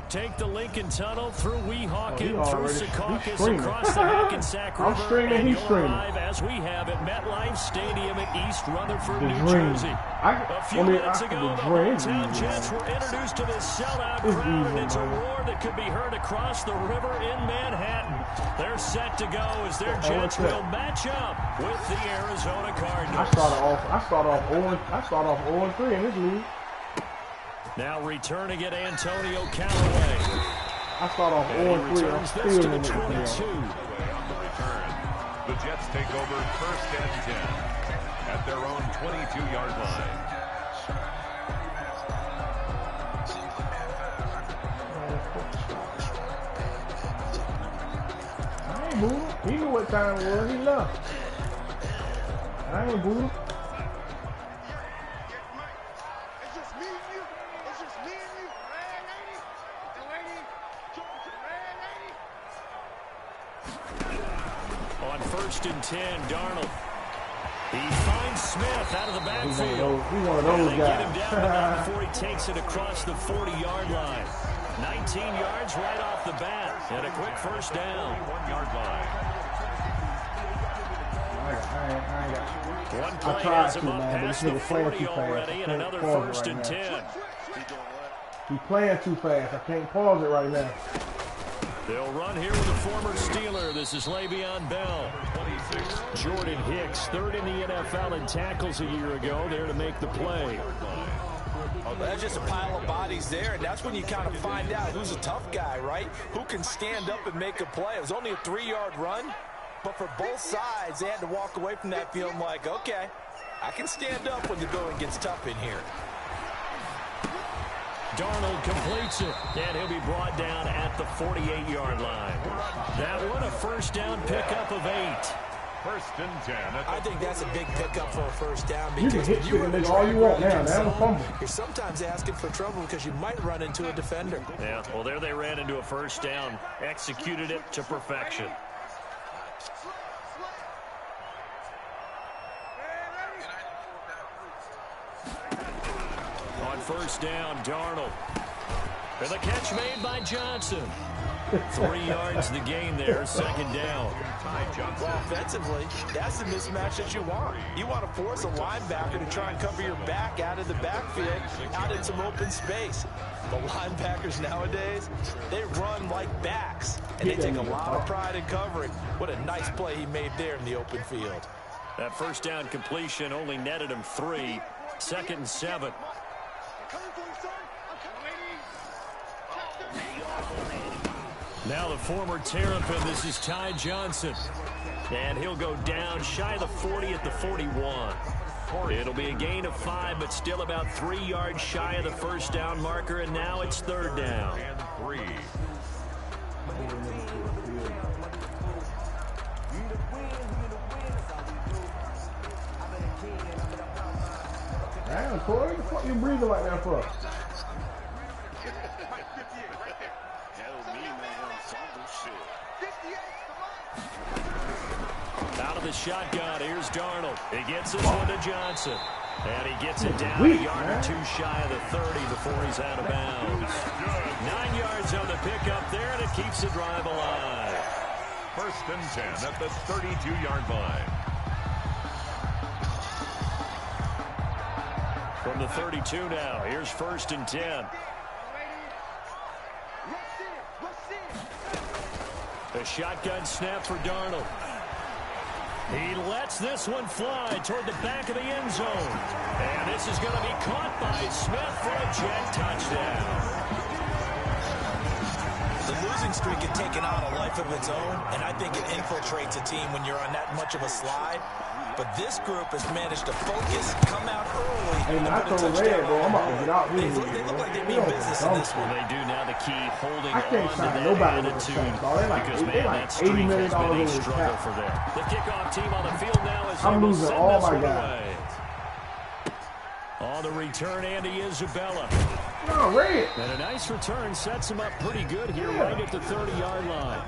Take the Lincoln Tunnel through Weehawken, through Secaucus, across the Hackensack River, and you'll arrive, as we have, at MetLife Stadium in East Rutherford, New Jersey. A few minutes ago, the hometown Jets were introduced to this sellout crowd, and it's a roar that could be heard across the river in Manhattan. They're set to go as their Jets will match up with the Arizona Cardinals. I start off 0-3 in this league. Now returning it, Antonio Callaway. I start off 0-3. I'm still in the 22. The Jets take over 1st and 10 at their own 22-yard line. I ain't moving. He knew what time it was. He left. I ain't moving. On 1st and 10, Darnold. He finds Smith out of the backfield. He's one of those guys. Get him down before he takes it across the 40-yard line. 19 yards right off the bat, and a quick first down. 1-yard line. One play has him up past the 40 already, and another 1st and 10. He's playing too fast. I can't pause it right now. They'll run here with a former Steeler. This is Le'Veon Bell. 26. Jordan Hicks, 3rd in the NFL in tackles a year ago, there to make the play. Oh, that's just a pile of bodies there, and that's when you kind of find out who's a tough guy, right? Who can stand up and make a play. It was only a 3-yard run, but for both sides, they had to walk away from that feeling like, okay, I can stand up when the going gets tough in here. Darnold completes it, and he'll be brought down at the 48-yard line. That one a first down pickup of 8. 1st and 10. I think that's a big pickup for a first down because you can hit you all you want now. That was fumble. You're sometimes asking for trouble because you might run into a defender. Yeah, well, there they ran into a first down, executed it to perfection. On 1st down, Darnold. And the catch made by Johnson. 3 yards the gain there, 2nd down. Well, offensively, that's the mismatch that you want. You want to force a linebacker to try and cover your back out of the backfield, out in some open space. The linebackers nowadays, they run like backs, and they take a lot of pride in covering. What a nice play he made there in the open field. That first down completion only netted him 3. 2nd and 7. Now the former Terrapin, this is Ty Johnson. And he'll go down shy of the 40 at the 41. It'll be a gain of 5, but still about 3 yards shy of the first down marker, and now it's 3rd down. And 3. Damn, Corey, what the fuck you breathing like that for? Out of the shotgun, here's Darnold. He gets this one to Johnson. And he gets it down a yard or 2 shy of the 30 before he's out of bounds. 9 yards on the pickup there, and it keeps the drive alive. 1st and 10 at the 32-yard line. From the 32 now, here's 1st and 10. The shotgun snap for Darnold. He lets this one fly toward the back of the end zone. And this is going to be caught by Smith for a Jet touchdown. The losing streak had taken on a life of its own, and I think it infiltrates a team when you're on that much of a slide. But this group has managed to focus, come out early. Hey, man, I told Red, bro, I'm about to get out here. They look like they mean business in this one. They do now. The key holding I can't on to sign that nobody with attitude. because, man, that streak $80 million has been a in struggle cap. for them. The kickoff team on the field now is I'm losing all my guys. away. On the return, Andy Isabella. No, Red. And a nice return sets him up pretty good here, right at the 30-yard line.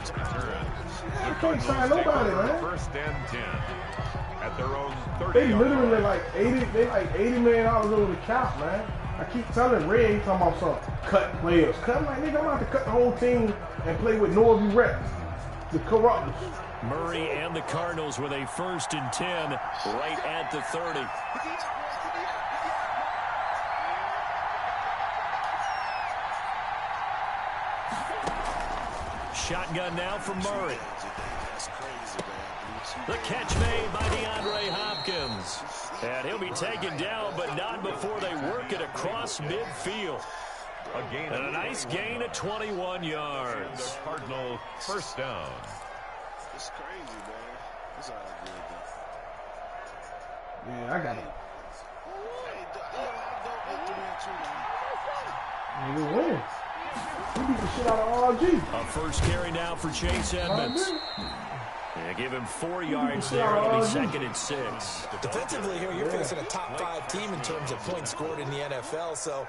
I can't sign nobody, man. 1st and 10 at their own 30. They literally like $80 million over the cap, man. I keep telling Red, he's talking about some cutting players. Cut, like, nigga, I'm about to cut the whole team and play with no of you reps. The corruptors. Murray and the Cardinals with a 1st and 10 right at the 30. Shotgun now from Murray. The catch made by DeAndre Hopkins. And he'll be taken down, but not before they work it across midfield. And a nice gain of 21 yards. Cardinal 1st down. It's crazy, man. It's all good, Yeah, I got it. Nigga win. He beat the shit out of RG. A first carry now for Chase Edmonds. Yeah, give him 4 yards there. It'll be 2nd and 6. Defensively here, you're facing a top 5 team in terms of points scored in the NFL. So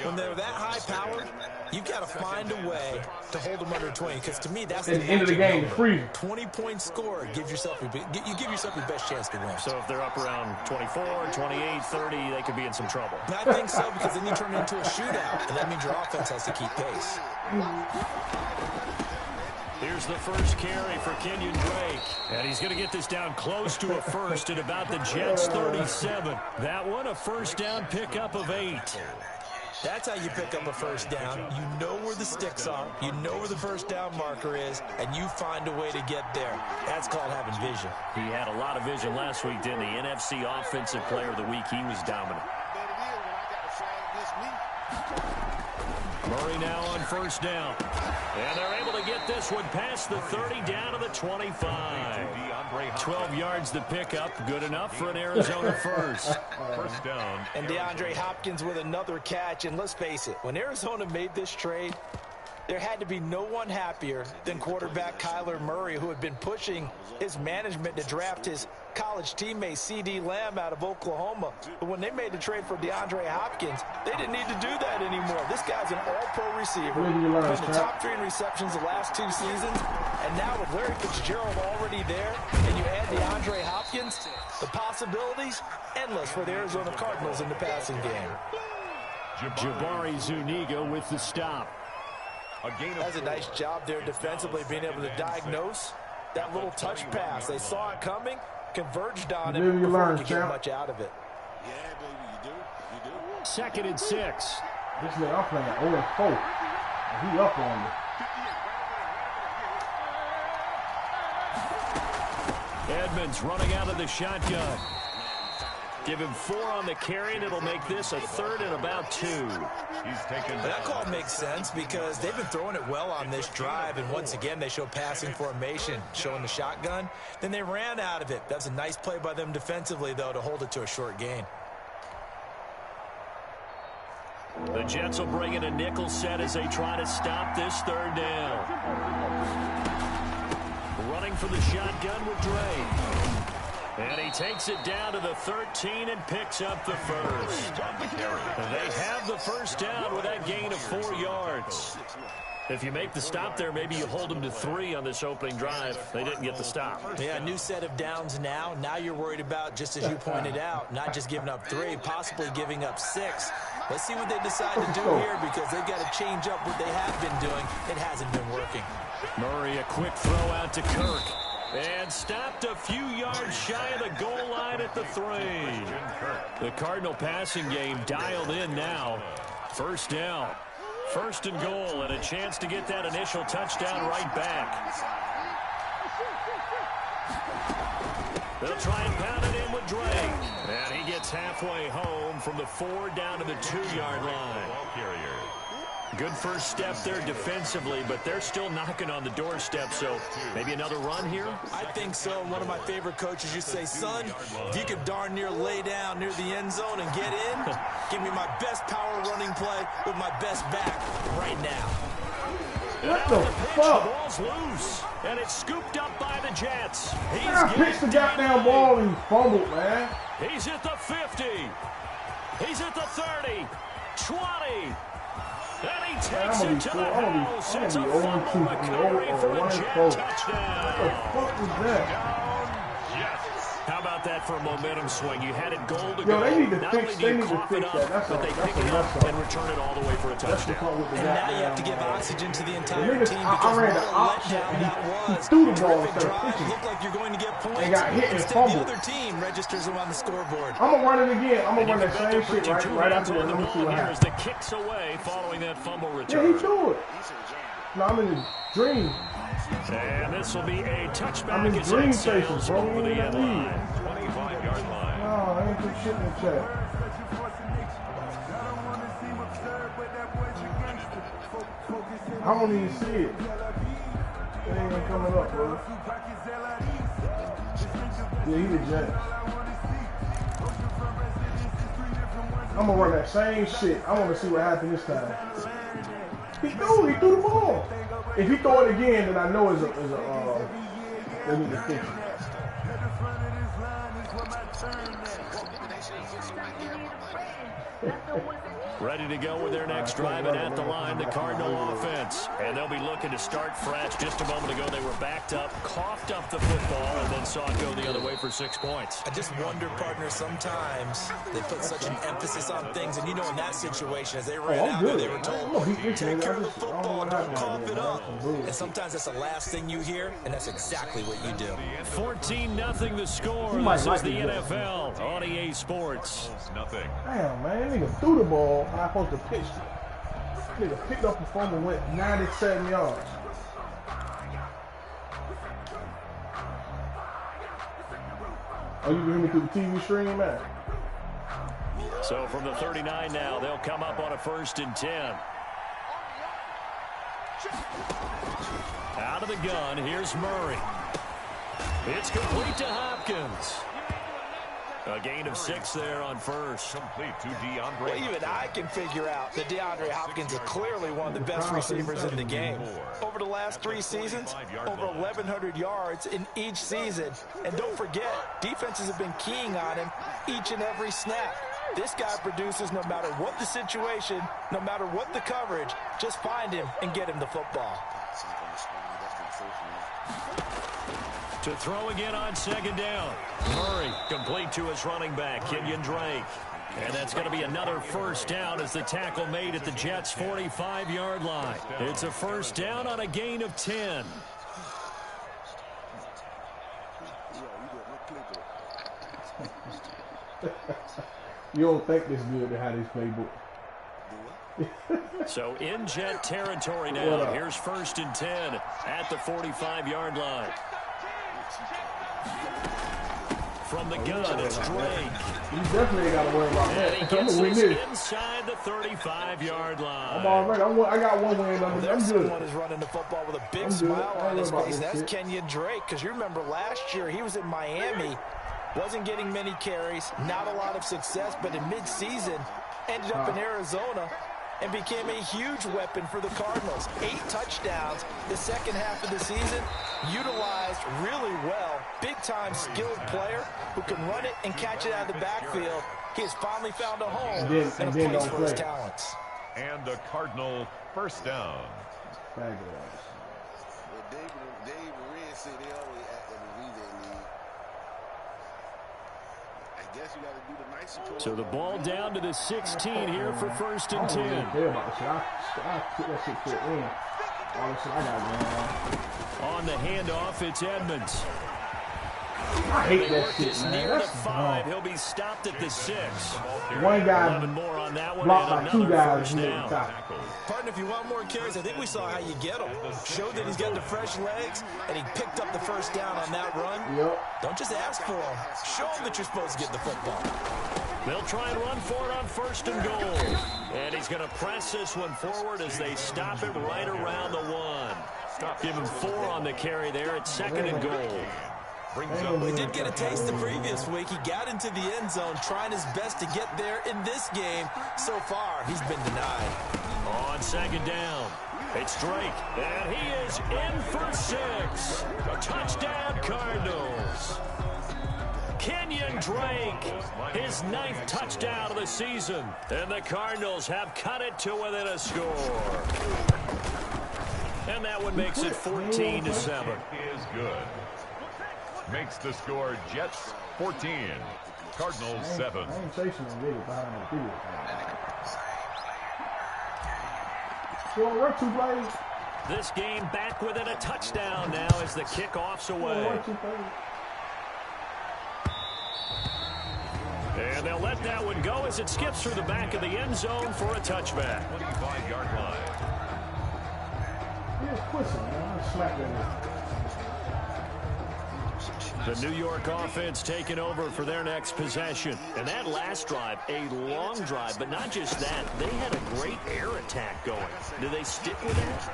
when they're that high powered, you've got to find a way to hold them under 20. Because to me, that's at the end of the game, the free. 20 points scored gives yourself you give yourself your best chance to win. So if they're up around 24, 28, 30, they could be in some trouble. And I think so, because then you turn it into a shootout, and that means your offense has to keep pace. Here's the first carry for Kenyon Drake. And he's going to get this down close to a first at about the Jets' 37. That one, a first down pickup of 8. That's how you pick up a first down. You know where the sticks are. You know where the first down marker is, and you find a way to get there. That's called having vision. He had a lot of vision last week, didn't he? NFC Offensive Player of the Week. He was dominant. Murray now on first down. And they're able to get this one past the 30 down to the 25. 12 yards to pick up. Good enough for an Arizona first. First down. And DeAndre Hopkins with another catch. And let's face it, when Arizona made this trade, there had to be no one happier than quarterback Kyler Murray, who had been pushing his management to draft his college teammate C.D. Lamb out of Oklahoma. But when they made the trade for DeAndre Hopkins, they didn't need to do that anymore. This guy's an all-pro receiver. Been the top 3 in receptions the last 2 seasons. And now with Larry Fitzgerald already there, and you add DeAndre Hopkins, the possibilities endless for the Arizona Cardinals in the passing game. Jabari Zuniga with the stop. That's a nice job there defensively, being able to diagnose that little touch pass. They saw it coming, converged on it before you get much out of it. Yeah, baby, you do. 2nd and 6. This nigga, I'm playing 0-4. He up on me. Edmonds running out of the shotgun. Give him 4 on the carry, and it'll make this a 3rd and about 2. He's taken. That call makes sense because they've been throwing it well on this drive, and once again they show passing formation, showing the shotgun. Then they ran out of it. That's a nice play by them defensively, though, to hold it to a short gain. The Jets will bring in a nickel set as they try to stop this 3rd down. Running for the shotgun with Drake. And he takes it down to the 13 and picks up the first. They have the first down with that gain of 4 yards. If you make the stop there, maybe you hold them to 3 on this opening drive. They didn't get the stop. Yeah, new set of downs now. Now you're worried about, just as you pointed out, not just giving up 3, possibly giving up 6. Let's see what they decide to do here, because they've got to change up what they have been doing. It hasn't been working. Murray, a quick throw out to Kirk. And stopped a few yards shy of the goal line at the 3. The Cardinal passing game dialed in now. First down. 1st and goal, and a chance to get that initial touchdown right back. They'll try and pound it in with Drake. And he gets halfway home from the 4 down to the 2-yard line. Good first step there defensively, but they're still knocking on the doorstep, so maybe another run here? I think so. One of my favorite coaches used to say, son, if you could darn near lay down near the end zone and get in, give me my best power running play with my best back right now. What the fuck? The ball's loose, and it's scooped up by the Jets. I pitched the goddamn ball and he fumbled, man. He's at the 50. He's at the 30. 20. And he takes it to the house. It's a fumble recovery for a Jet touchdown. What the fuck was that? How about that for a momentum swing. You had it goal to Yo, go. they need to Not fix, only do they you need to cough fix it up, that. That's but they pick it up and return it all the way for a touchdown. And now you have to give oxygen to the entire team I because ran what the a option. letdown that was. He threw the ball Terrific instead of drive. pitching. Looked like you're going to get points. They got hit and Instead, the fumbled. other team registers them on the scoreboard. I'm going to run it again. I'm going to run that same shit right after that. Let me see what happens. The kicks away following that fumble return. Yeah, he threw it. No, I'm in his dream. And this will be a touchback. I'm in dream stations, bro. Over the end line. 25-yard line. No, I ain't put shit in the chat. I don't even see it. It ain't even coming up, bro. Yeah, he the James. I'm gonna run that same shit. I want to see what happened this time. He threw the ball. If he throw it again, then I know it's a they need to fix it. Ready to go with their next drive, and at the line, the Cardinal offense. And they'll be looking to start fresh. Just a moment ago, they were backed up, coughed up the football, and then saw it go the other way for 6 points. I just wonder, partner, sometimes they put such an emphasis on things, and you know in that situation, as they ran out there, they were told, take care of the football, don't cough it up. And sometimes that's the last thing you hear, and that's exactly what you do. 14-0 the score. This is the NFL on EA Sports. Nothing. Damn, man, that nigga threw the ball. I'm supposed to pitch it. Nigga picked up the phone and went 97 yards. Oh, you can hear me through the TV screen, man? So from the 39 now, they'll come up on a 1st and 10. Out of the gun, here's Murray. It's complete to Hopkins. A gain of 6 there on first. Complete to DeAndre. Well, even I can figure out that DeAndre Hopkins is clearly one of the best receivers in the game. Over the last 3 seasons, over 1,100 yards in each season. And don't forget, defenses have been keying on him each and every snap. This guy produces no matter what the situation, no matter what the coverage. Just find him and get him the football. To throw again on 2nd down. Murray complete to his running back, Kenyon Drake. And that's going to be another 1st down as the tackle made at the Jets' 45-yard line. It's a 1st down on a gain of 10. You don't think this good to have this playbook. So in Jet territory now. Here's 1st and 10 at the 45-yard line. From the gun, it's Drake. You definitely got to worry about that. And he gets this inside the 35-yard line. I'm all right. I got one win. I'm good. Someone is running the football with a big smile on his face. That's Kenyon Drake. Because you remember last year he was in Miami. Wasn't getting many carries. Not a lot of success. But in mid-season, ended up in Arizona and became a huge weapon for the Cardinals. 8 touchdowns the second half of the season. Utilized really well. Big-time skilled player who can run it and catch it out of the backfield. He has finally found a home and a place for his talents. And the Cardinal 1st down. So the ball down to the 16 here for 1st and 10. On the handoff, it's Edmonds. I hate that shit, man. Near the 5, he'll be stopped at the 6. One guy more on that one, blocked by 2 guys. Partner, if you want more carries, I think we saw how you get them. Showed that he's got the fresh legs, and he picked up the 1st down on that run. Yep. Don't just ask for him. Show him that you're supposed to get the football. They'll try and run for it on 1st and goal. And he's going to press this one forward as they stop it right around the 1. Give him 4 on the carry there at 2nd and goal. He did get a taste the previous week. He got into the end zone trying his best to get there in this game. So far, he's been denied. On 2nd down, it's Drake, and he is in for 6. A touchdown, Cardinals. Kenyon Drake, his 9th touchdown of the season. And the Cardinals have cut it to within a score. And that one makes it 14-7. Is good. Makes the score Jets 14. Cardinals 7. I ain't chasing them really behind the video. Still on run 2 plays. This game back within a touchdown now as the kickoff's away. And they'll let that one go as it skips through the back of the end zone for a touchback. 25-yard line. Here's Quisson, man. I smacked that. The New York offense taking over for their next possession. And that last drive, a long drive, but not just that. They had a great air attack going. Do they stick with that?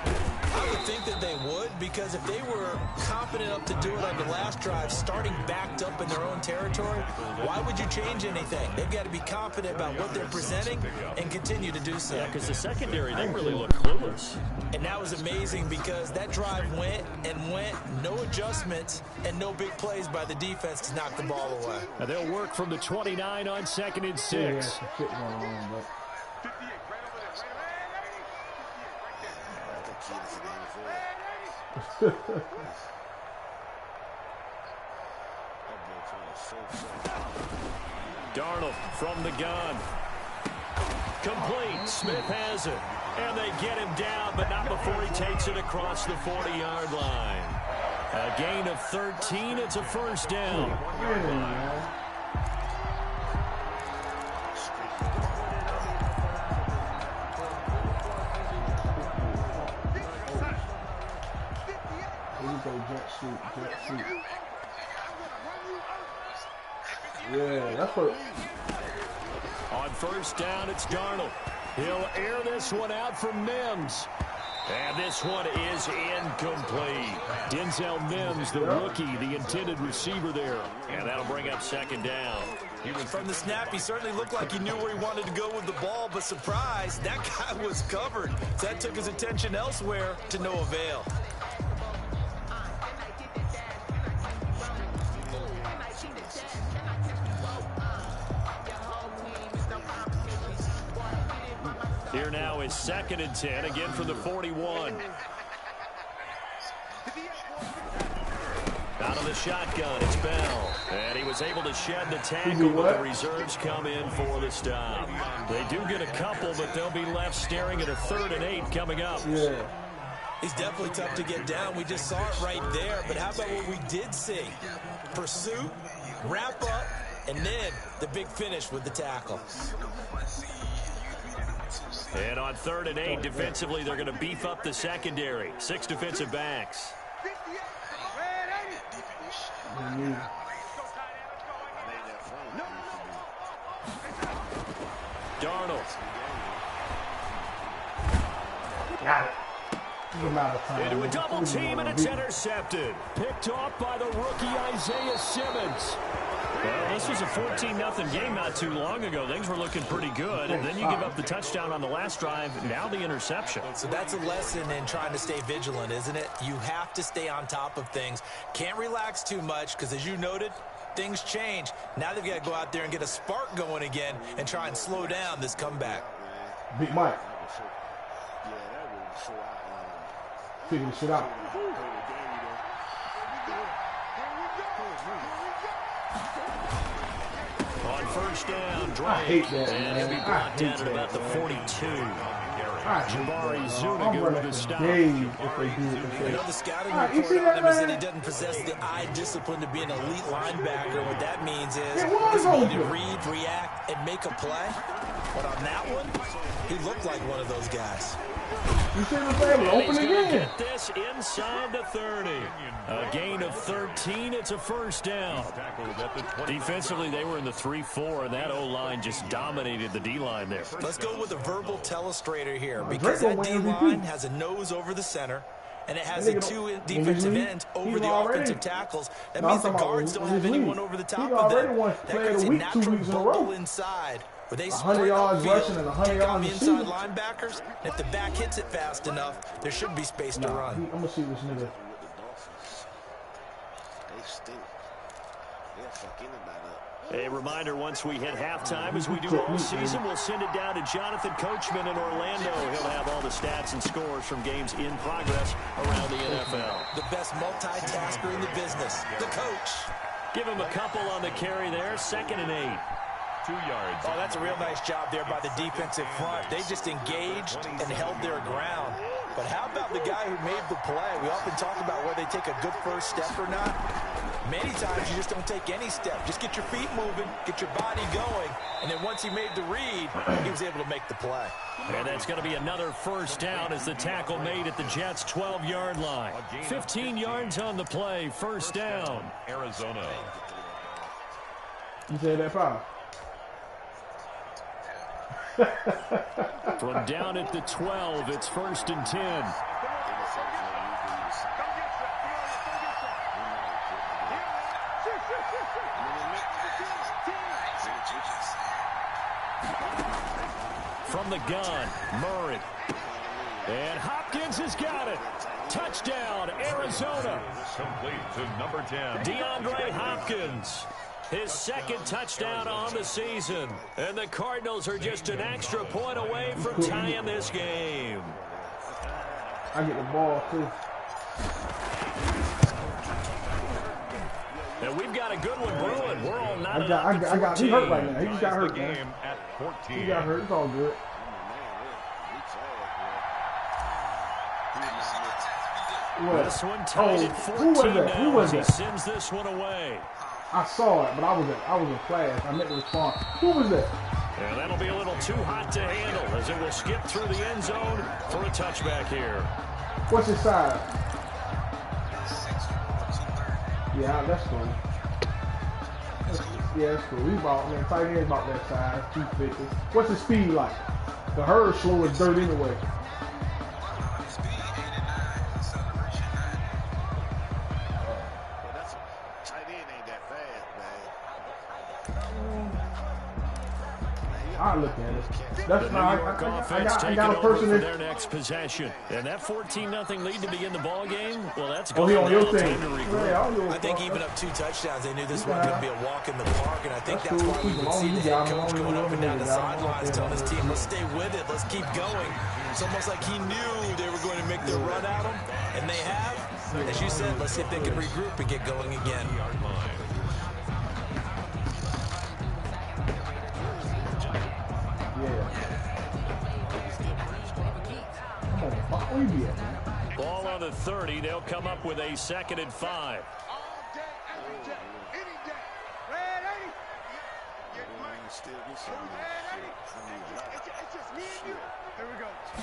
I would think that they would, because if they were confident enough to do it on the last drive, starting backed up in their own territory, why would you change anything? They've got to be confident about what they're presenting and continue to do so. Yeah, because the secondary, they really look clueless. And that was amazing because that drive went and went, no adjustments and no big plays by the defense to knock the ball away. Now they'll work from the 29 on 2nd and 6. Yeah, some shit going on, but... Darnold from the gun. Complete. Smith has it. And they get him down, but not before he takes it across the 40-yard line. A gain of 13. It's a first down. Yeah, that's what... On first down, it's Darnold. He'll air this one out for Mims. And this one is incomplete. Denzel Mims, the rookie, the intended receiver there. And that'll bring up 2nd down. From the snap, he certainly looked like he knew where he wanted to go with the ball, but surprise, that guy was covered. So that took his attention elsewhere to no avail. Here now is 2nd and 10, again from the 41. Out of the shotgun, it's Bell. And he was able to shed the tackle, but the reserves come in for the stop. They do get a couple, but they'll be left staring at a 3rd and 8 coming up. Yeah. He's definitely tough to get down. We just saw it right there. But how about what we did see? Pursuit, wrap up, and then the big finish with the tackle. And on 3rd and 8, defensively, they're going to beef up the secondary. 6 defensive backs. Darnold. Got it. Into a double team, and it's intercepted. Picked off by the rookie Isaiah Simmons. Well, this was a 14-0 game not too long ago. Things were looking pretty good. And then you give up the touchdown on the last drive. Now the interception. So that's a lesson in trying to stay vigilant, isn't it? You have to stay on top of things. Can't relax too much because, as you noted, things change. Now they've got to go out there and get a spark going again and try and slow down this comeback. Big Mike. Figure this shit out. On first down, Drake. I hate that, and man. he'll be brought down at about the 42. Jabari Zuniga with the stop. If they do The scouting report on him is that he doesn't possess the eye discipline to be an elite linebacker. What that means is his ability to read, react, and make a play. But on that one, he looked like one of those guys. You see what I'm saying? Open again. Get this inside the 30. A gain of 13. It's a first down. Defensively, they were in the 3-4, and that O-line just dominated the D-line there. Let's go with a verbal telestrator here, because that D-line has a nose over the center, and it has the 2 defensive ends over the offensive tackles. That means the guards don't have anyone over the top of them. That creates a natural bubble inside. Where they spread outfield, take on the inside linebackers, and if the back hits it fast enough, there should be space to run. I'm going to see this nigga. A reminder, once we hit halftime, as we do all season, we'll send it down to Jonathan Coachman in Orlando. He'll have all the stats and scores from games in progress around the NFL. The best multitasker in the business, the coach. Give him a couple on the carry there. 2nd and 8. 2 yards. Oh, that's a real nice job there by the defensive front. They just engaged and held their ground. But how about the guy who made the play? We often talk about whether they take a good first step or not. Many times you just don't take any step. Just get your feet moving, get your body going, and then once he made the read, he was able to make the play. And that's going to be another first down as the tackle made at the Jets' 12-yard line. 15 yards on the play, first down. Arizona. You said that foul. From down at the 12, it's 1st and 10. From the gun, Murray. And Hopkins has got it. Touchdown, Arizona. Complete to number 10. DeAndre Hopkins. His 2nd touchdown on the season. And the Cardinals are just an extra point away from tying this game. I get the ball, too. And we've got a good one brewing. We're all not I got he hurt right now. He just got hurt, man. At 14. He got hurt. It's all good. This one tied at 14 who was that? Who was he that? sends this one away. I saw it, but I was in class. I meant to respond. Who was that? And that'll be a little too hot to handle as it will skip through the end zone for a touchback here. What's his size? Yeah, that's cool. Yeah, that's cool. He's about, man, tight end about that size, 250. What's his speed like? The herd slow as dirt anyway. I look at it. That's not. I got a person for their next possession, and that 14-0 lead to begin the ball game. Well, that's going on your time thing. to regroup. I think even up 2 touchdowns, they knew this one could be a walk in the park, and I think that's why we would see the head coach going up and down the sidelines, telling his team, "Let's stay with it. Let's keep going." It's almost like he knew they were going to make their run at him, and they have. As you said, let's see if they can regroup and get going again. Ball on the 30. They'll come up with a 2nd and 5.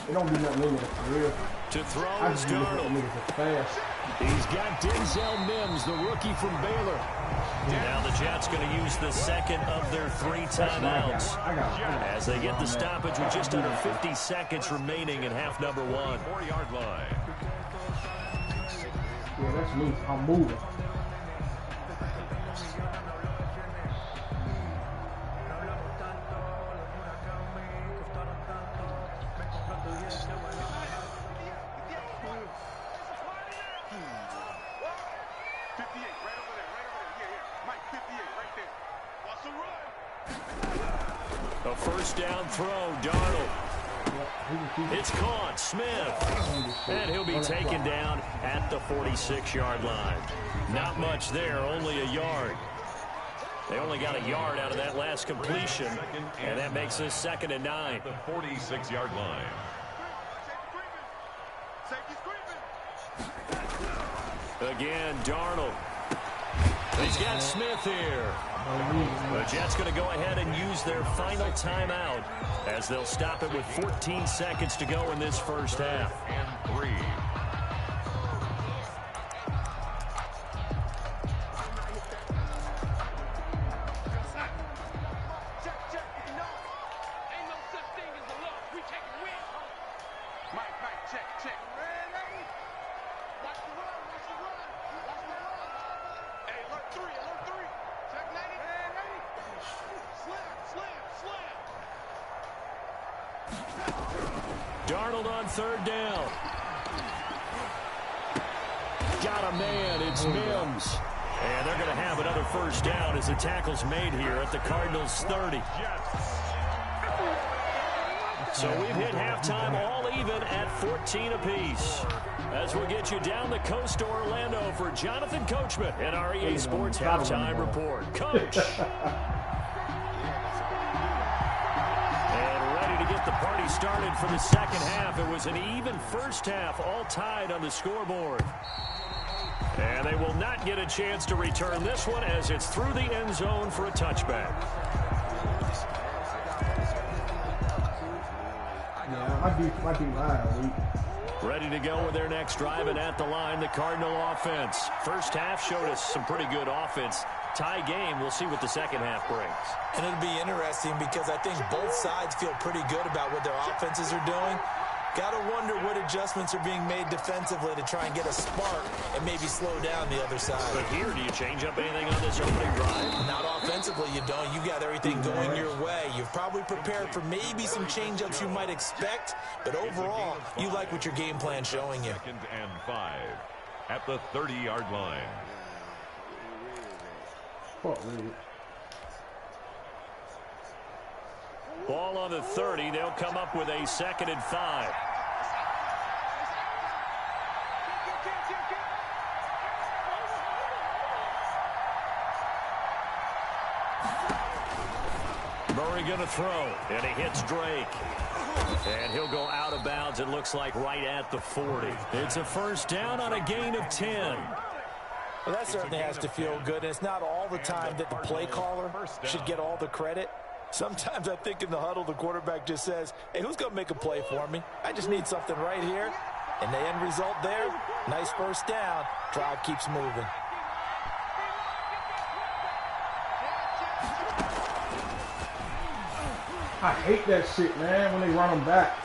It don't be nothing in there for real. To throw is Darnold. He's got Denzel Mims, the rookie from Baylor. Now the Jets going to use the 2nd of their 3 timeouts as they get the stoppage with just under 50 seconds remaining in half number 1. 4-yard line. Yeah, that's me. I'm moving. A first down throw, Darnold. It's caught, Smith. And he'll be taken down at the 46-yard line. Not much there, only a yard. They only got a yard out of that last completion, and that makes this 2nd and 9. The 46-yard line. Again, Darnold. He's got Smith here. The Jets going to go ahead and use their final timeout as they'll stop it with 14 seconds to go in this first half. And 3. Darnold on 3rd down. Got a man, it's Mims. And they're going to have another first down as the tackle's made here at the Cardinals' 30. So we've hit halftime all even at 14 apiece. As we get you down the coast to Orlando for Jonathan Coachman and our EA Sports Halftime Report. Coach. And ready to get the party started for the second half. It was an even first half, all tied on the scoreboard. And they will not get a chance to return this one as it's through the end zone for a touchback. My team lying. Ready to go with their next drive, and at the line, the Cardinal offense. First half showed us some pretty good offense. Tie game, we'll see what the second half brings. And it'll be interesting because I think both sides feel pretty good about what their offenses are doing. Got to wonder what adjustments are being made defensively to try and get a spark and maybe slow down the other side. But here, do you change up anything on this opening drive? Not offensively, you don't. You got everything going your way. You've probably prepared for maybe some change-ups you might expect, but overall, you like what your game plan's showing you. 2nd and 5 at the 30-yard line. Ball on the 30. They'll come up with a 2nd and 5. Murray going to throw, and he hits Drake. And he'll go out of bounds, it looks like, right at the 40. It's a first down on a gain of 10. Well, that certainly has to feel good, and it's not all the time that the play caller should get all the credit. Sometimes I think in the huddle, the quarterback just says, hey, who's going to make a play for me? I just need something right here. And the end result there, nice first down. Drive keeps moving. I hate that shit, man, when they run them back.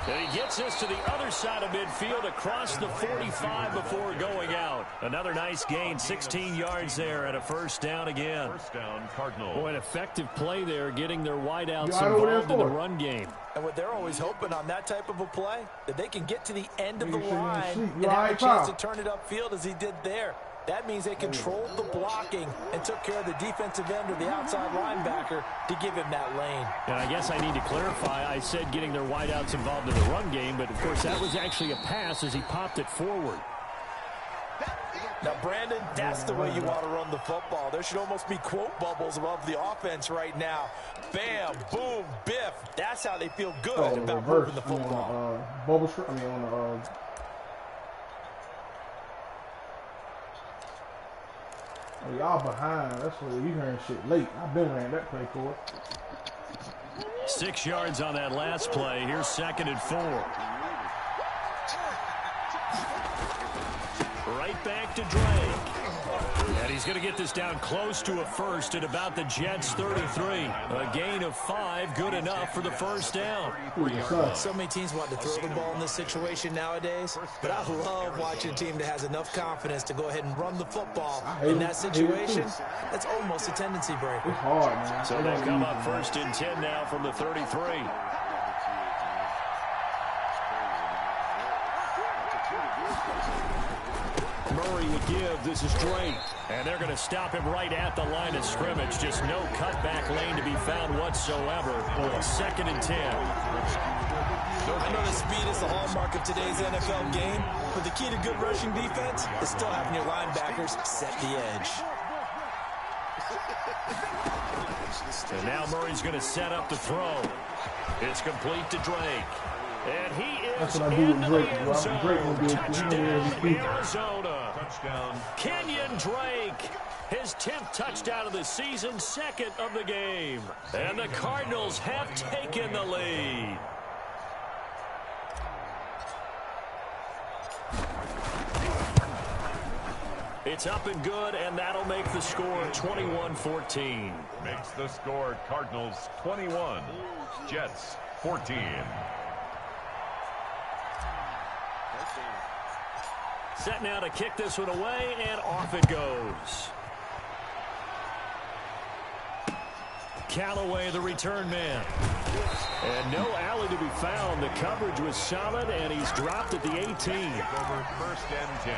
And he gets us to the other side of midfield across the 45 before going out. Another nice gain, 16 yards there, and a first down again. First down, Cardinals. Boy, an effective play there, getting their wideouts involved in the run game. And what they're always hoping on that type of a play, that they can get to the end of the line and have have a chance to turn it upfield as he did there. That means they controlled the blocking and took care of the defensive end or the outside linebacker to give him that lane. And I guess I need to clarify, I said getting their wideouts involved in the run game, but of course that was actually a pass as he popped it forward. Now, Brandon, that's the way you want to run the football. There should almost be quote bubbles above the offense right now. Bam, boom, biff. That's how they feel good about moving the football. Y'all behind. That's where you hearing shit late. I've been ran that play for it. 6 yards on that last play. Here's 2nd and 4. Right back to Drake. And he's going to get this down close to a first at about the Jets' 33. A gain of 5, good enough for the first down. So many teams want to throw the ball in this situation nowadays, but I love watching a team that has enough confidence to go ahead and run the football. In that situation, that's almost a tendency breaker. It's hard, man. So they'll come up 1st and 10 now from the 33. Murray would give. This is Drake. And they're going to stop him right at the line of scrimmage. Just no cutback lane to be found whatsoever. 2nd and 10. I know the speed is the hallmark of today's NFL game, but the key to good rushing defense is still having your linebackers set the edge. And now Murray's going to set up the throw. It's complete to Drake. And he is in the end zone. Touchdown, Arizona. Touchdown. Kenyon Drake. His 10th touchdown of the season, 2nd of the game. And the Cardinals have taken the lead. It's up and good, and that'll make the score 21-14. Makes the score Cardinals 21, Jets 14. Set now to kick this one away, and off it goes. Callaway, the return man. And no alley to be found. The coverage was solid, and he's dropped at the 18. Over 1st and 10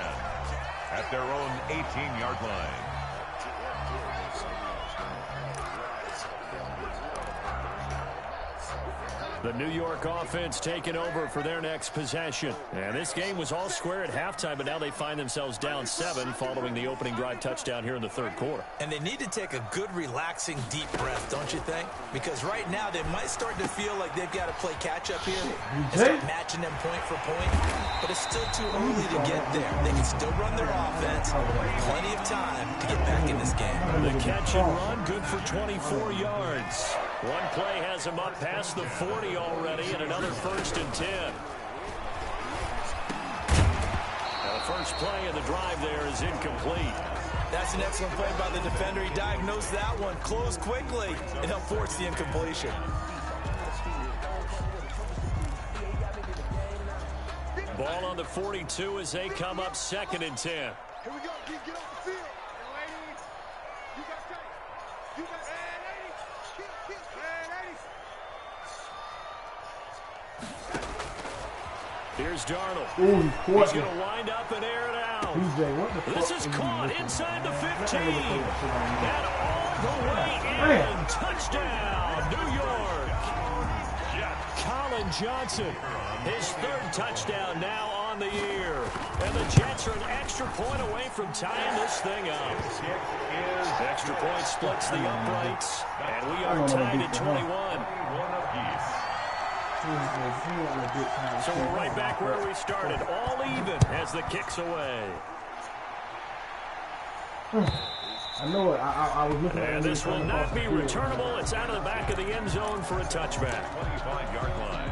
at their own 18-yard line. The New York offense taking over for their next possession. And this game was all square at halftime, but now they find themselves down 7 following the opening drive touchdown here in the third quarter. And they need to take a good, relaxing, deep breath, don't you think? Because right now they might start to feel like they've got to play catch-up here and start matching them point for point. But it's still too early to get there. They can still run their offense. Plenty of time to get back in this game. The catch and run, good for 24 yards. One play has him up past the 40 already, and another 1st and 10. Now the first play of the drive there is incomplete. That's an excellent play by the defender. He diagnosed that one, closed quickly, and helped force the incompletion. Ball on the 42 as they come up 2nd and 10. Here we go. Get off the field. Ladies, you got tape. You got ladies. Here's Darnold. Ooh, he's going to wind up and air it out. BJ, what the fuck? This is caught inside the 15. And all the way in. Touchdown, New York. Colin Johnson, his 3rd touchdown now on the year. And the Jets are an extra point away from tying this thing up. Extra point splits the uprights. And we are tied at 21. So we're right back where we started, all even as the kick's away. I know it. I was looking at it. And this will not be returnable. It's out of the back of the end zone for a touchback. 25-yard line.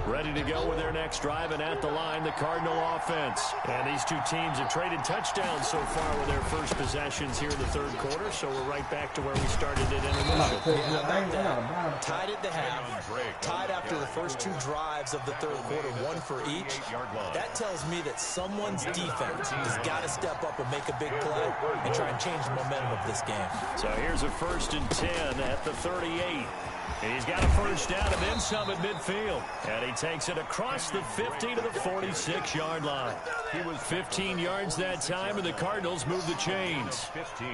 Ready to go with their next drive, and at the line, the Cardinal offense. And these two teams have traded touchdowns so far with their first possessions here in the third quarter, so we're right back to where we started at intermission. Tied at the half, tied after the first 2 drives of the third quarter, 1 for each. That tells me that someone's defense has got to step up and make a big play and try and change the momentum of this game. So here's a 1st and 10 at the 38. And he's got a first down and then some at midfield. And he takes it across the 50 to the 46-yard line. He was 15 yards that time, and the Cardinals move the chains. 15.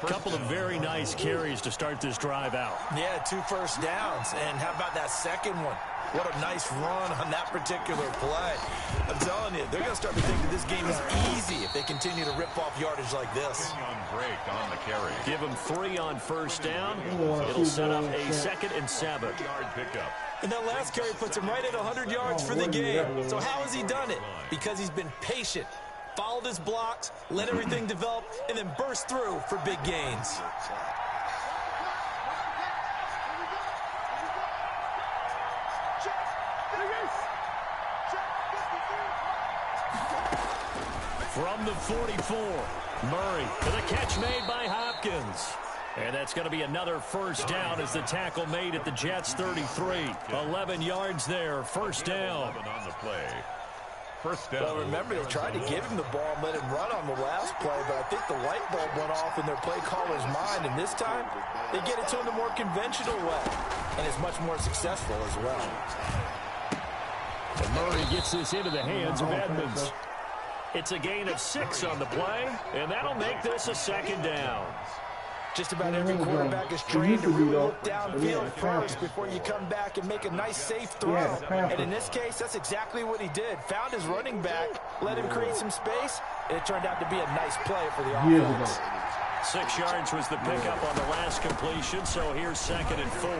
A couple of very nice carries to start this drive out. Yeah, 2 first downs. And how about that second one? What a nice run on that particular play. I'm telling you, they're going to start to think that this game is easy if they continue to rip off yardage like this. Break on the carry. Give them 3 on first down. It'll set up a 2nd and 7. Yard pickup. And that last carry puts him right at 100 yards for the game. So how has he done it? Because he's been patient, followed his blocks, let everything develop, and then burst through for big gains. From the 44, Murray for the catch made by Hopkins. And that's going to be another first down as the tackle made at the Jets' 33. 11 yards there, first down. 11 on the play. First down. Well, remember, they tried to give him the ball and let him run on the last play, but I think the light bulb went off in their play caller's mind, and this time they get it to him the more conventional way, and it's much more successful as well. And Murray gets this into the hands of Edmonds. It's a gain of 6 on the play, and that'll make this a 2nd down. Just about every quarterback is trained to really look downfield first before you come back and make a nice, safe throw. And in this case, that's exactly what he did. Found his running back, let him create some space, and it turned out to be a nice play for the offense. 6 yards was the pickup on the last completion, so here's 2nd and 4.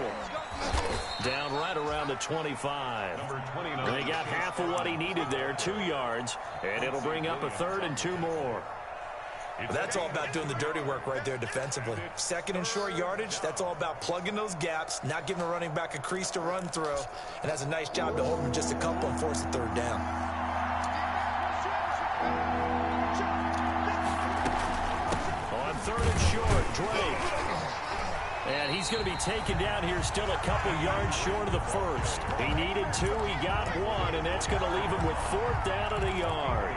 Down right around the 25. Number 29. They got half of what he needed there, 2 yards, and it'll bring up a 3rd and 2 more. That's all about doing the dirty work right there defensively. 2nd and short yardage, that's all about plugging those gaps, not giving a running back a crease to run through, and that's a nice job to hold him just a couple and force the 3rd down. On 3rd and short, Drake. And he's going to be taken down here still a couple yards short of the first. He needed 2, he got 1, and that's going to leave him with 4th down and a yard.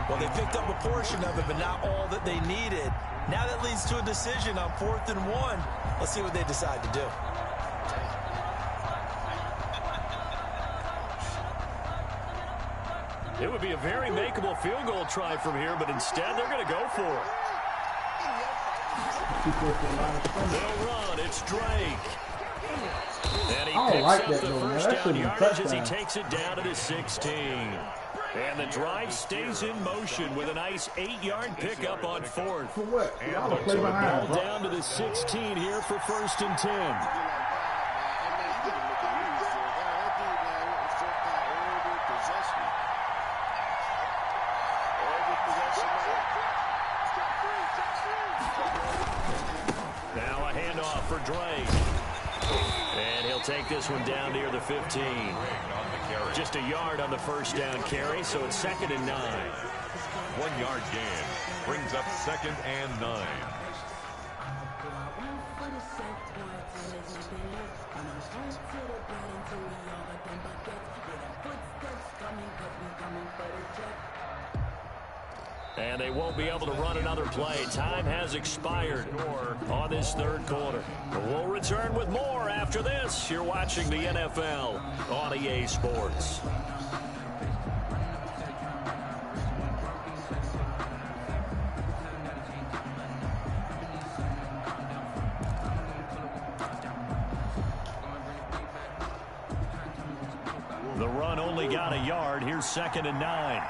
Well, they picked up a portion of it, but not all that they needed. Now that leads to a decision on 4th and 1. Let's see what they decide to do. It would be a very makeable field goal try from here, but instead they're going to go for it. They'll run. It's Drake. And he picks up the first down yardage as he takes it down to the 16. And the drive stays in motion with a nice 8-yard pickup on fourth. For what? And the ball down to the 16 here for 1st and 10. Now a handoff for Drake. And he'll take this one down near the 15. Just a yard on the first down carry, so it's 2nd and 9. 1-yard gain brings up 2nd and 9. And they won't be able to run another play. Time has expired on this 3rd quarter. We'll return with more after this. You're watching the NFL on EA Sports. The run only got a yard. Here's 2nd and 9.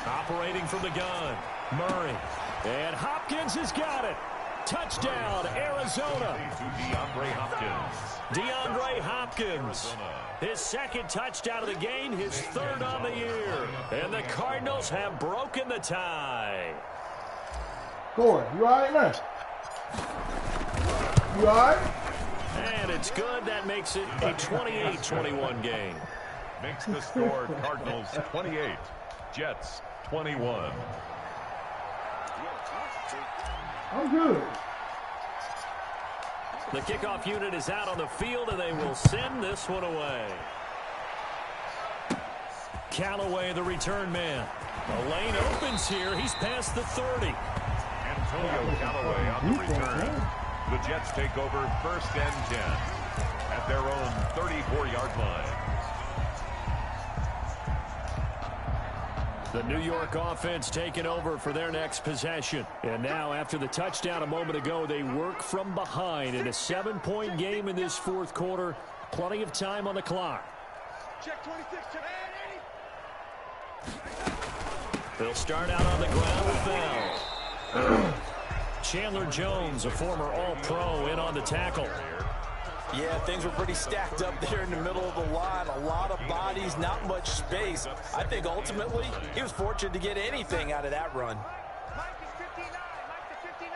Operating from the gun, Murray. And Hopkins has got it. Touchdown, Arizona. DeAndre Hopkins. His 2nd touchdown of the game, his 3rd on the year. And the Cardinals have broken the tie. Corey, you all right, man? You all right? And it's good. That makes it a 28-21 game. Makes the score Cardinals 28, Jets 21. I'm good. The kickoff unit is out on the field, and they will send this one away. Callaway, the return man. The lane opens here. He's past the 30. Antonio Callaway on the return. The Jets take over 1st and 10 at their own 34-yard line. The New York offense taking over for their next possession. And now, after the touchdown a moment ago, they work from behind in a 7-point game in this 4th quarter. Plenty of time on the clock. Check 26, check. They'll start out on the ground with Bell. Chandler Jones, a former All-Pro, in on the tackle. Yeah, things were pretty stacked up there in the middle of the line. A lot of bodies, not much space. I think ultimately he was fortunate to get anything out of that run. Mike is 59. Mike is 59.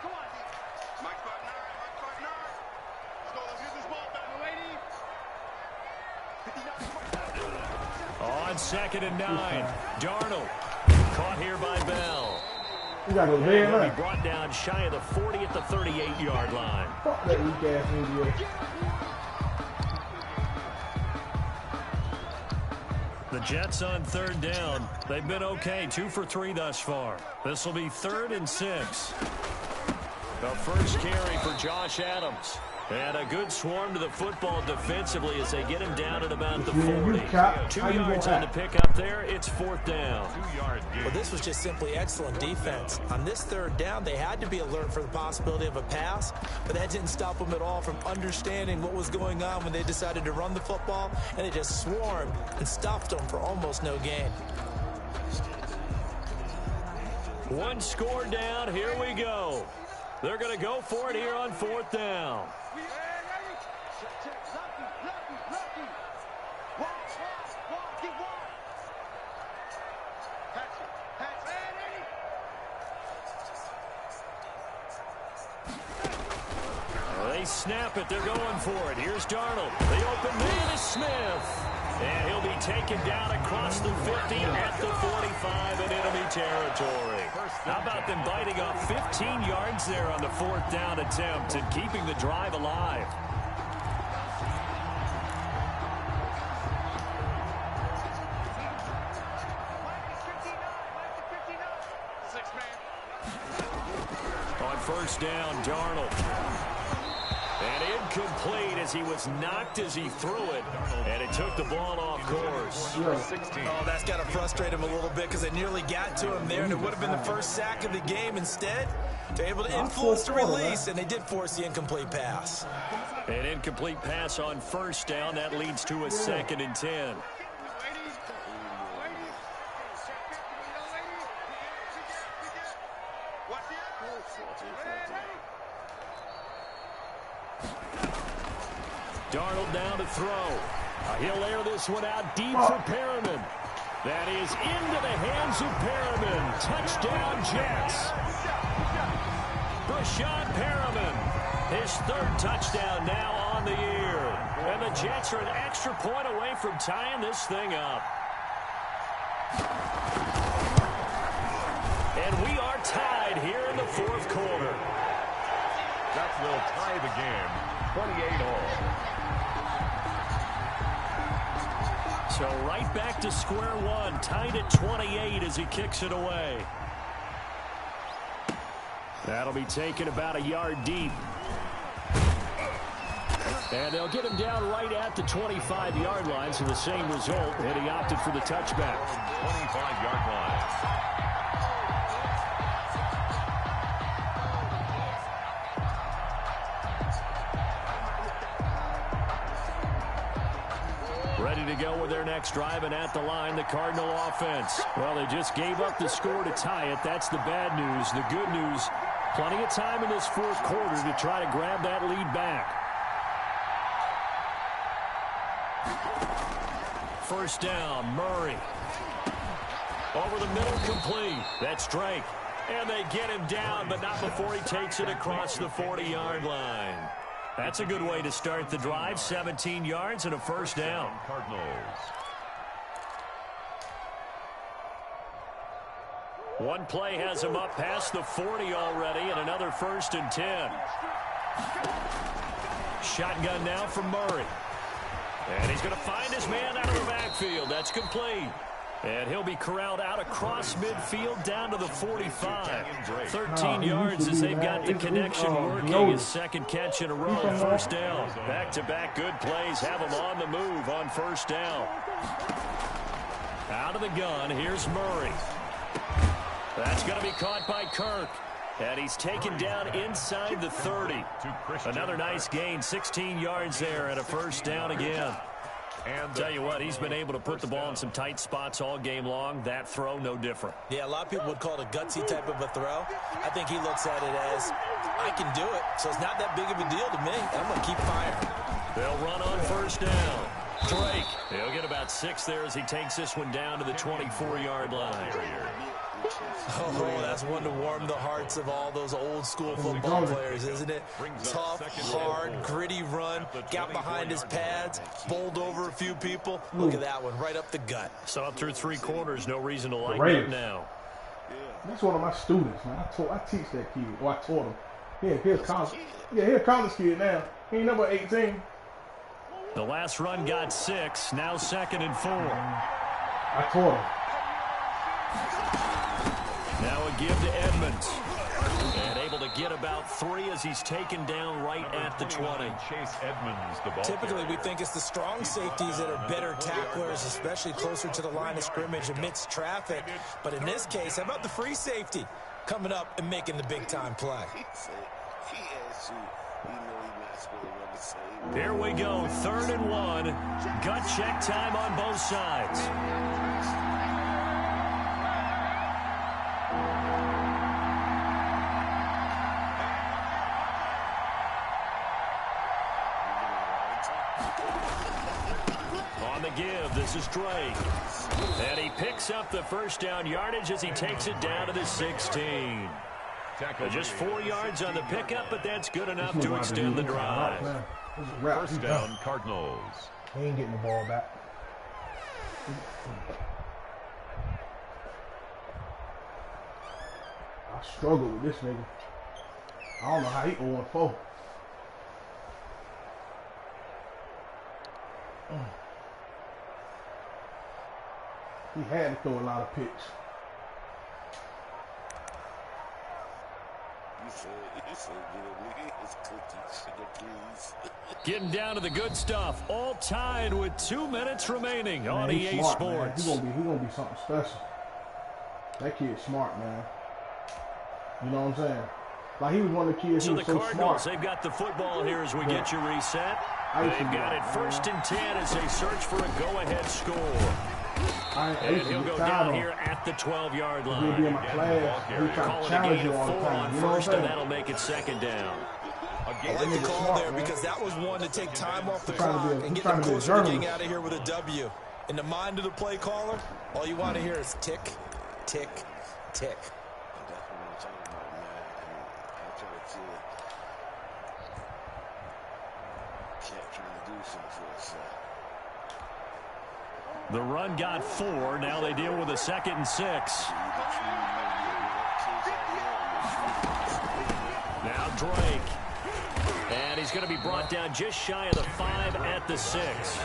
Come on. Mike 59. Mike 59. Let's go. Let's get this ball back, lady. 59. On 2nd and 9, Darnold caught here by Bell. You got to go there, He'll man. be brought down shy of the 40 at the 38-yard line. Fuck that weak ass India. The Jets on 3rd down. They've been okay, 2 for 3 thus far. This will be 3rd and 6. The first carry for Josh Adams. And a good swarm to the football defensively as they get him down at about the 40. 2 yards on the pickup there. It's 4th down. 2-yard gain. Well, this was just simply excellent defense. On this 3rd down, they had to be alert for the possibility of a pass, but that didn't stop them at all from understanding what was going on when they decided to run the football, and they just swarmed and stuffed them for almost no gain. One score down. Here we go. They're going to go for it here on 4th down. They snap it. They're going for it. Here's Darnold. The open man is Smith. And he'll be taken down across the 50 at the 45 in enemy territory. How about them biting off 15 yards there on the 4th down attempt and keeping the drive alive? On 1st down, Darnold. And incomplete as he was knocked as he threw it, and it took the ball off course. Oh, that's got to frustrate him a little bit because they nearly got to him there, and it would have been the first sack of the game. Instead, they're able to influence the release, and they did force the incomplete pass. An incomplete pass on first down. That leads to a 2nd and 10. Darnold now to throw. He'll air this one out deep for Perriman. That is into the hands of Perriman. Touchdown, Jets. Brashad Perriman, his 3rd touchdown now on the year. And the Jets are an extra point away from tying this thing up. And we are tied here in the 4th quarter. That will tie the game, 28-all. So right back to square one, tied at 28 as he kicks it away. That'll be taken about a yard deep. And they'll get him down right at the 25-yard line, so the same result, and he opted for the touchback. 25-yard line. Ready to go with their next drive, and at the line, the Cardinal offense. Well, they just gave up the score to tie it. That's the bad news. The good news, plenty of time in this 4th quarter to try to grab that lead back. First down, Murray. Over the middle, complete. That's Drake. And they get him down, but not before he takes it across the 40-yard line. That's a good way to start the drive. 17 yards and a first down. Cardinals. One play has him up past the 40 already, and another 1st and 10. Shotgun now from Murray. And he's going to find his man out of the backfield. That's complete. And he'll be corralled out across midfield down to the 45. 13 yards as they've got the connection working. His 2nd catch in a row. First down. Back-to-back good plays have him on the move on first down. Out of the gun, here's Murray. That's going to be caught by Kirk. And he's taken down inside the 30. Another nice gain, 16 yards there and a first down again. And tell you what, he's been able to put the ball in some tight spots all game long. That throw, no different. Yeah, a lot of people would call it a gutsy type of a throw. I think he looks at it as, I can do it, so it's not that big of a deal to me. I'm going to keep firing. They'll run on first down. Drake, he'll get about 6 there as he takes this one down to the 24-yard line. Oh, that's one to warm the hearts of all those old-school football players, isn't it? Tough, hard, gritty run, got behind his pads, bowled over a few people. Look at that one, right up the gut. So up through 3 quarters, no reason to lighten up now. That's one of my students, man. I teach that kid, or I taught him. He's college. Yeah, he's a college kid now. He ain't number 18. The last run got 6, now 2nd and 4. I taught him. Now a give to Edmonds. And able to get about 3 as he's taken down right at the 20. Chase Edmonds, the ball. Typically, we think it's the strong safeties that are better tacklers, especially closer to the line of scrimmage amidst traffic. But in this case, how about the free safety coming up and making the big-time play? Here we go, 3rd and 1. Gut check time on both sides. On the give, this is Drake. And he picks up the first down yardage as he takes it down to the 16. Just 4 yards on the pickup, but that's good enough to extend the drive. First down, Cardinals. He ain't getting the ball back. I struggle with this nigga. I don't know how he 0-4. He had to throw a lot of picks. Getting down to the good stuff. All tied with 2 minutes remaining on EA smart, Sports. He's gonna be something special. That kid's smart, man. You know what I'm saying? Like, he was one of the kids who was so Cardinals, smart. they've got the football here as we get you reset. They've got it 1st and 10 as they search for a go-ahead score. And he'll go down here at the 12-yard line. He'll be in my class. He'll try to challenge you all the time. You know what I'm saying? And that'll make it 2nd down. I like the call there because that was one to take time off the clock and get them closer to getting out of here with a W. In the mind of the play caller, all you want to hear is tick, tick, tick. The run got 4. Now they deal with a 2nd and 6. Now Drake. And he's going to be brought down just shy of the 5 at the 6.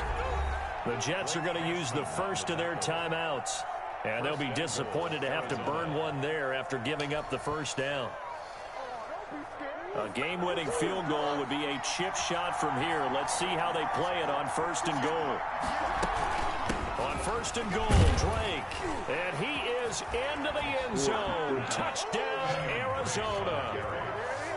The Jets are going to use the first of their timeouts. And they'll be disappointed to have to burn one there after giving up the first down. A game-winning field goal would be a chip shot from here. Let's see how they play it on 1st and goal. On 1st and goal, Drake. And he is into the end zone. Touchdown, Arizona.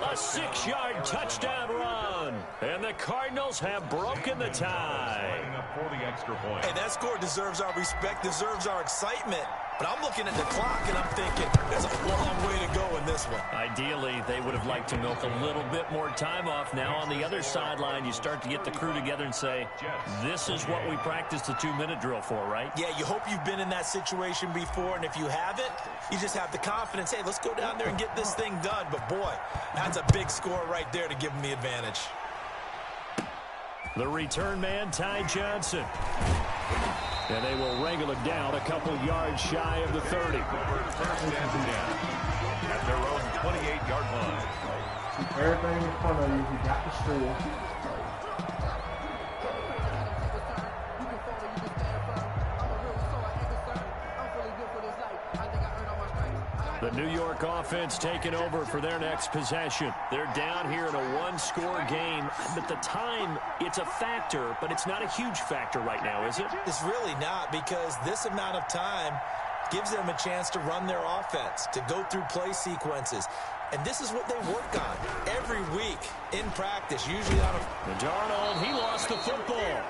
A 6-yard touchdown run. And the Cardinals have broken the tie. For the extra point. Hey, that score deserves our respect, deserves our excitement. But I'm looking at the clock and I'm thinking, there's a long way to go in this one. Ideally, they would have liked to milk a little bit more time off. Now on the other sideline, you start to get the crew together and say, this is what we practiced the 2-minute drill for, right? Yeah, you hope you've been in that situation before, and if you haven't, you just have the confidence, hey, let's go down there and get this thing done. But boy, that's a big score right there to give them the advantage. The return man, Ty Johnson. And they will wrangle it down a couple yards shy of the 30. 1st and 10 at their own 28-yard line. Everything in front of you, you got the score. The New York offense taking over for their next possession. They're down here in a 1-score game. But the time, it's a factor, but it's not a huge factor right now, is it? It's really not, because this amount of time gives them a chance to run their offense, to go through play sequences. And this is what they work on every week in practice, usually on a... Darnold, he lost the football.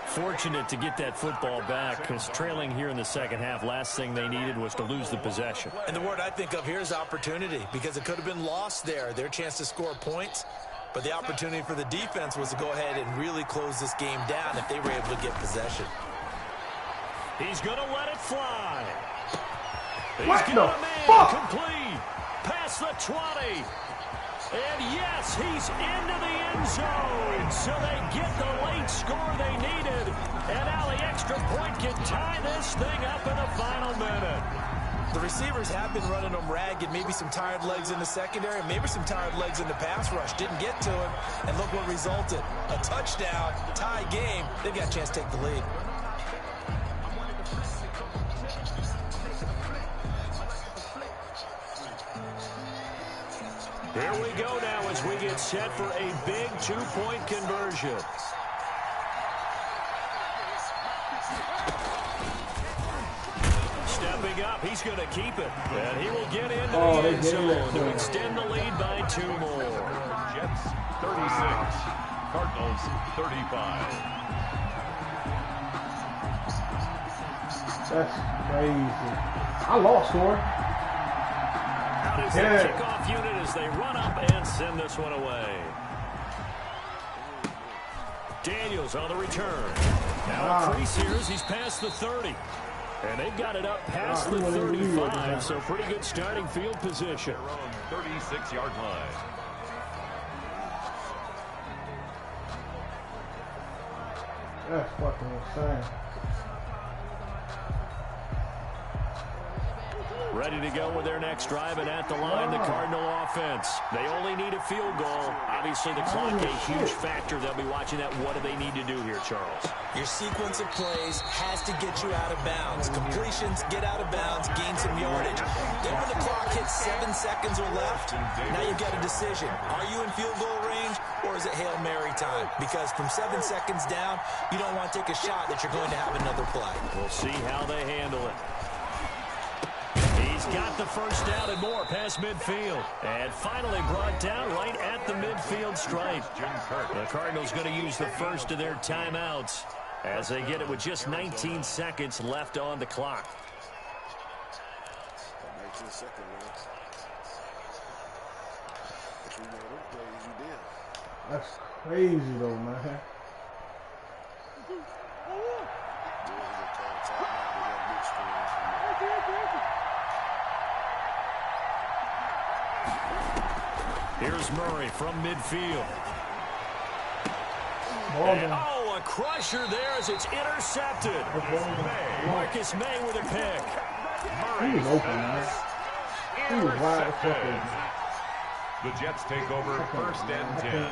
Fortunate to get that football back, because trailing here in the second half, last thing they needed was to lose the possession. And the word I think of here is opportunity, because it could have been lost there, their chance to score points. But the opportunity for the defense was to go ahead and really close this game down if they were able to get possession. He's going to let it fly. What He's the got a man fuck? complete past the 20. And yes, he's into the end zone. So they get the late score they needed. And now the extra point can tie this thing up in the final minute. The receivers have been running them ragged. Maybe some tired legs in the secondary, maybe some tired legs in the pass rush. Didn't get to him. And look what resulted. A touchdown, tie game. They've got a chance to take the lead. Here we go now as we get set for a big 2-point conversion. Stepping up, he's going to keep it. And he will get into the end zone to extend the lead by 2 more. Jets 36, Cardinals 35. That's crazy. I lost, Corey. Out is the kickoff unit as they run up and send this one away. Daniels on the return. Now a crease here as he's past the 30. And they've got it up past the 35, so pretty good starting field position. Their own 36-yard line. That's fucking insane. Ready to go with their next drive, and at the line, the Cardinal offense. They only need a field goal. Obviously, the clock a huge factor. They'll be watching that. What do they need to do here, Charles? Your sequence of plays has to get you out of bounds. Completions, get out of bounds, gain some yardage. Then when the clock hits 7 seconds or left, now you've got a decision. Are you in field goal range was it Hail Mary time? Because from 7 seconds down, you don't want to take a shot that you're going to have another play. We'll see how they handle it. He's got the first down and more past midfield. And finally brought down right at the midfield stripe. The Cardinals going to use the first of their timeouts as they get it with just 19 seconds left on the clock. 19 seconds, man. That's crazy, though, man. Here's Murray from midfield. And, oh, a crusher there as it's intercepted. Marcus May with a pick. He was open, man. He was wide as fuck open. The Jets take over first and 10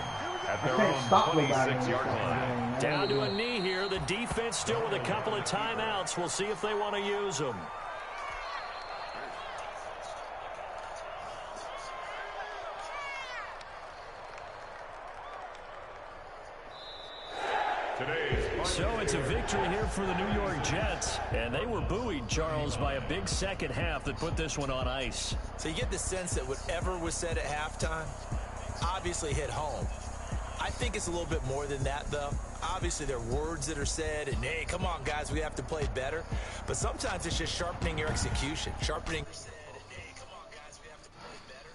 at their own 26-yard line. Down to a knee here. The defense still with a couple of timeouts. We'll see if they want to use them. So it's a victory here for the New York Jets. And they were buoyed, Charles, by a big second half that put this one on ice. So you get the sense that whatever was said at halftime obviously hit home. I think it's a little bit more than that, though. Obviously, there are words that are said, and, hey, come on, guys, we have to play better. But sometimes it's just sharpening your execution, sharpening